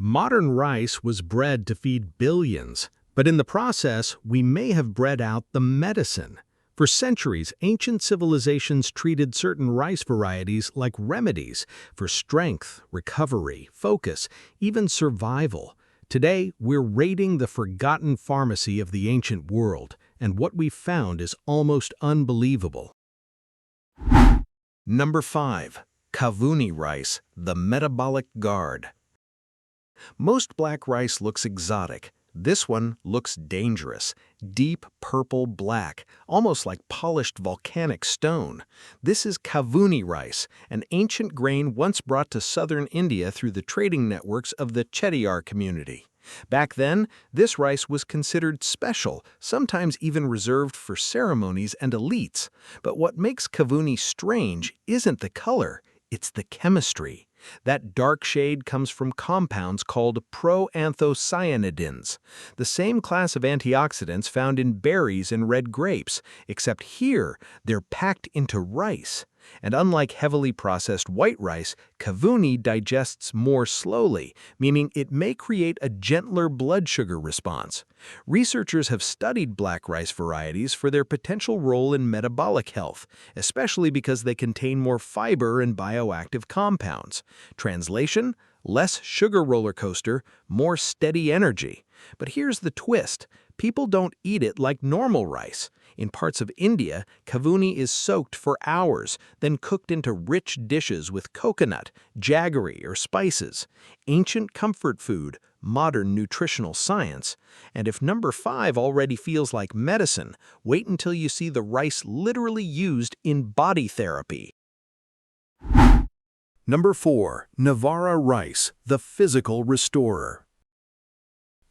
Modern rice was bred to feed billions, but in the process, we may have bred out the medicine. For centuries, ancient civilizations treated certain rice varieties like remedies for strength, recovery, focus, even survival. Today, we're raiding the forgotten pharmacy of the ancient world, and what we've found is almost unbelievable. Number 5. Kavuni rice, the metabolic guard. Most black rice looks exotic. This one looks dangerous. Deep purple-black, almost like polished volcanic stone. This is Kavuni rice, an ancient grain once brought to southern India through the trading networks of the Chettiar community. Back then, this rice was considered special, sometimes even reserved for ceremonies and elites. But what makes Kavuni strange isn't the color, it's the chemistry. That dark shade comes from compounds called proanthocyanidins, the same class of antioxidants found in berries and red grapes, except here they're packed into rice. And unlike heavily processed white rice, Kavuni digests more slowly, meaning it may create a gentler blood sugar response. Researchers have studied black rice varieties for their potential role in metabolic health, especially because they contain more fiber and bioactive compounds. Translation: less sugar roller coaster, more steady energy. But here's the twist. People don't eat it like normal rice. In parts of India, Kavuni is soaked for hours, then cooked into rich dishes with coconut, jaggery, or spices. Ancient comfort food, modern nutritional science. And if number 5 already feels like medicine, wait until you see the rice literally used in body therapy. Number 4. Navara rice, the physical restorer.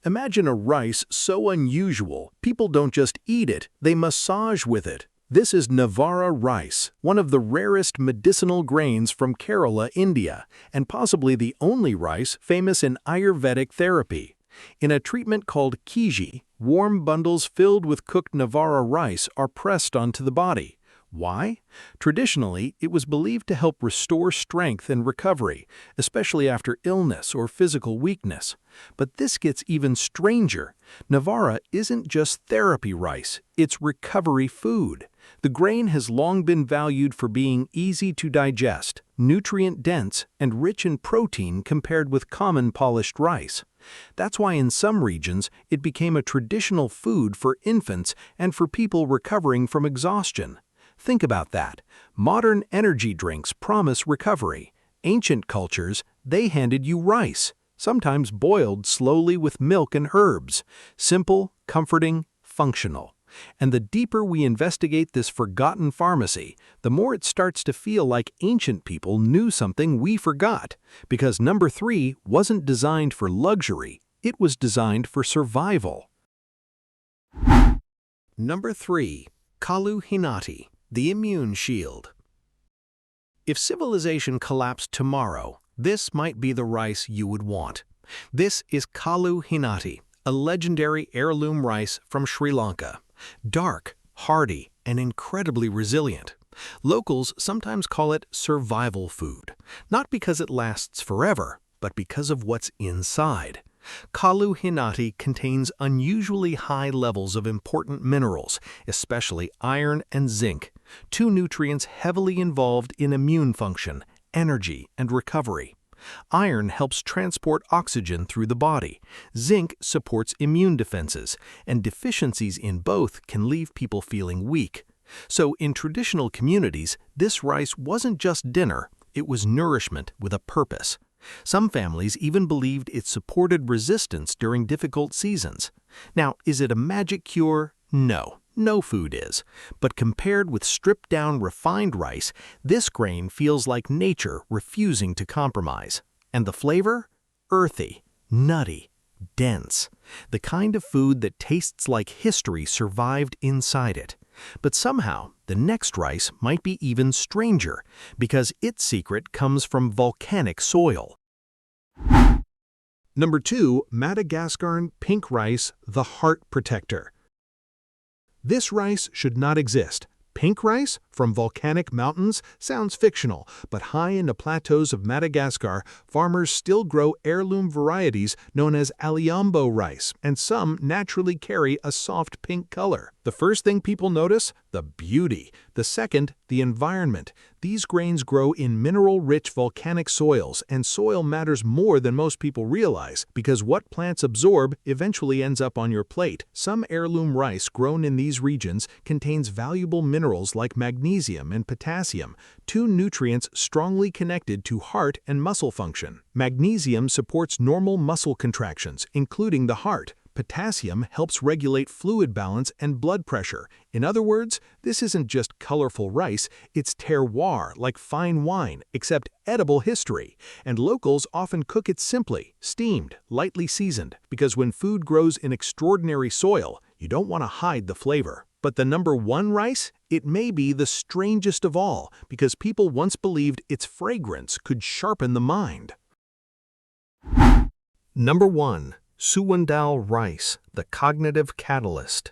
Imagine a rice so unusual, people don't just eat it, they massage with it. This is Navara rice, one of the rarest medicinal grains from Kerala, India, and possibly the only rice famous in Ayurvedic therapy. In a treatment called kiji, warm bundles filled with cooked Navara rice are pressed onto the body. Why? Traditionally, it was believed to help restore strength and recovery, especially after illness or physical weakness. But this gets even stranger. Navara isn't just therapy rice, it's recovery food. The grain has long been valued for being easy to digest, nutrient-dense, and rich in protein compared with common polished rice. That's why in some regions, it became a traditional food for infants and for people recovering from exhaustion. Think about that. Modern energy drinks promise recovery. Ancient cultures, they handed you rice, sometimes boiled slowly with milk and herbs. Simple, comforting, functional. And the deeper we investigate this forgotten pharmacy, the more it starts to feel like ancient people knew something we forgot. Because number 3 wasn't designed for luxury, it was designed for survival. Number 3. Kalu Heenati, the immune shield. If civilization collapsed tomorrow, this might be the rice you would want. This is Kalu Heenati, a legendary heirloom rice from Sri Lanka. Dark, hardy, and incredibly resilient. Locals sometimes call it survival food, not because it lasts forever, but because of what's inside. Kalu Heenati contains unusually high levels of important minerals, especially iron and zinc, 2 nutrients heavily involved in immune function, energy, and recovery. Iron helps transport oxygen through the body. Zinc supports immune defenses, and deficiencies in both can leave people feeling weak. So in traditional communities, this rice wasn't just dinner, it was nourishment with a purpose. Some families even believed it supported resistance during difficult seasons. Now, is it a magic cure? No food is. But compared with stripped-down refined rice, this grain feels like nature refusing to compromise. And the flavor? Earthy, nutty, dense. The kind of food that tastes like history survived inside it. But somehow, the next rice might be even stranger, because its secret comes from volcanic soil. Number 2. Madagascan pink rice, the heart protector. This rice should not exist. Pink rice? from volcanic mountains sounds fictional, but high in the plateaus of Madagascar, farmers still grow heirloom varieties known as Aliambo rice, and some naturally carry a soft pink color. The first thing people notice? The beauty. The second, the environment. These grains grow in mineral-rich volcanic soils, and soil matters more than most people realize, because what plants absorb eventually ends up on your plate. Some heirloom rice grown in these regions contains valuable minerals like magnesium and potassium, two nutrients strongly connected to heart and muscle function. Magnesium supports normal muscle contractions, including the heart. Potassium helps regulate fluid balance and blood pressure. In other words, this isn't just colorful rice, it's terroir, like fine wine, except edible history. And locals often cook it simply, steamed, lightly seasoned, because when food grows in extraordinary soil, you don't want to hide the flavor. But the number one rice? It may be the strangest of all, because people once believed its fragrance could sharpen the mind. Number 1. Suwandal rice, the cognitive catalyst.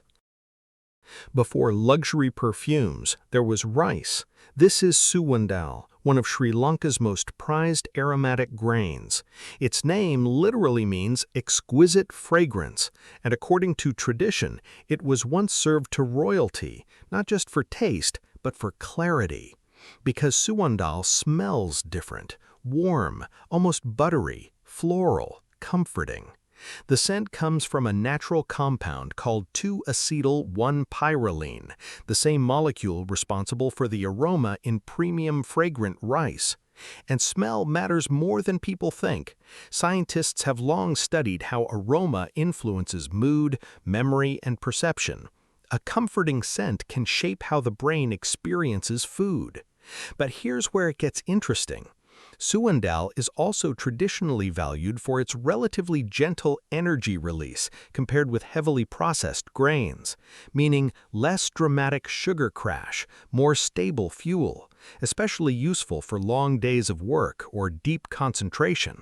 Before luxury perfumes, there was rice. This is Suwandal, one of Sri Lanka's most prized aromatic grains. Its name literally means exquisite fragrance, and according to tradition, it was once served to royalty, not just for taste, but for clarity. Because Suwandal smells different, warm, almost buttery, floral, comforting. The scent comes from a natural compound called 2-acetyl-1-pyrroline, the same molecule responsible for the aroma in premium fragrant rice. And smell matters more than people think. Scientists have long studied how aroma influences mood, memory, and perception. A comforting scent can shape how the brain experiences food. But here's where it gets interesting. Suwandal is also traditionally valued for its relatively gentle energy release compared with heavily processed grains, meaning less dramatic sugar crash, more stable fuel, especially useful for long days of work or deep concentration.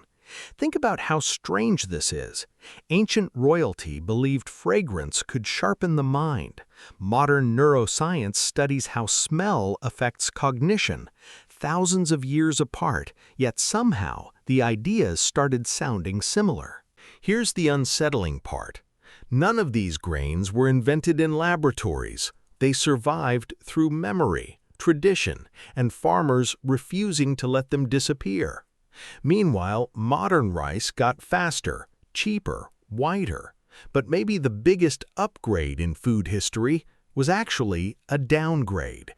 Think about how strange this is. Ancient royalty believed fragrance could sharpen the mind. Modern neuroscience studies how smell affects cognition. Thousands of years apart, yet somehow the ideas started sounding similar. Here's the unsettling part. None of these grains were invented in laboratories. They survived through memory, tradition, and farmers refusing to let them disappear. Meanwhile, modern rice got faster, cheaper, whiter. But maybe the biggest upgrade in food history was actually a downgrade.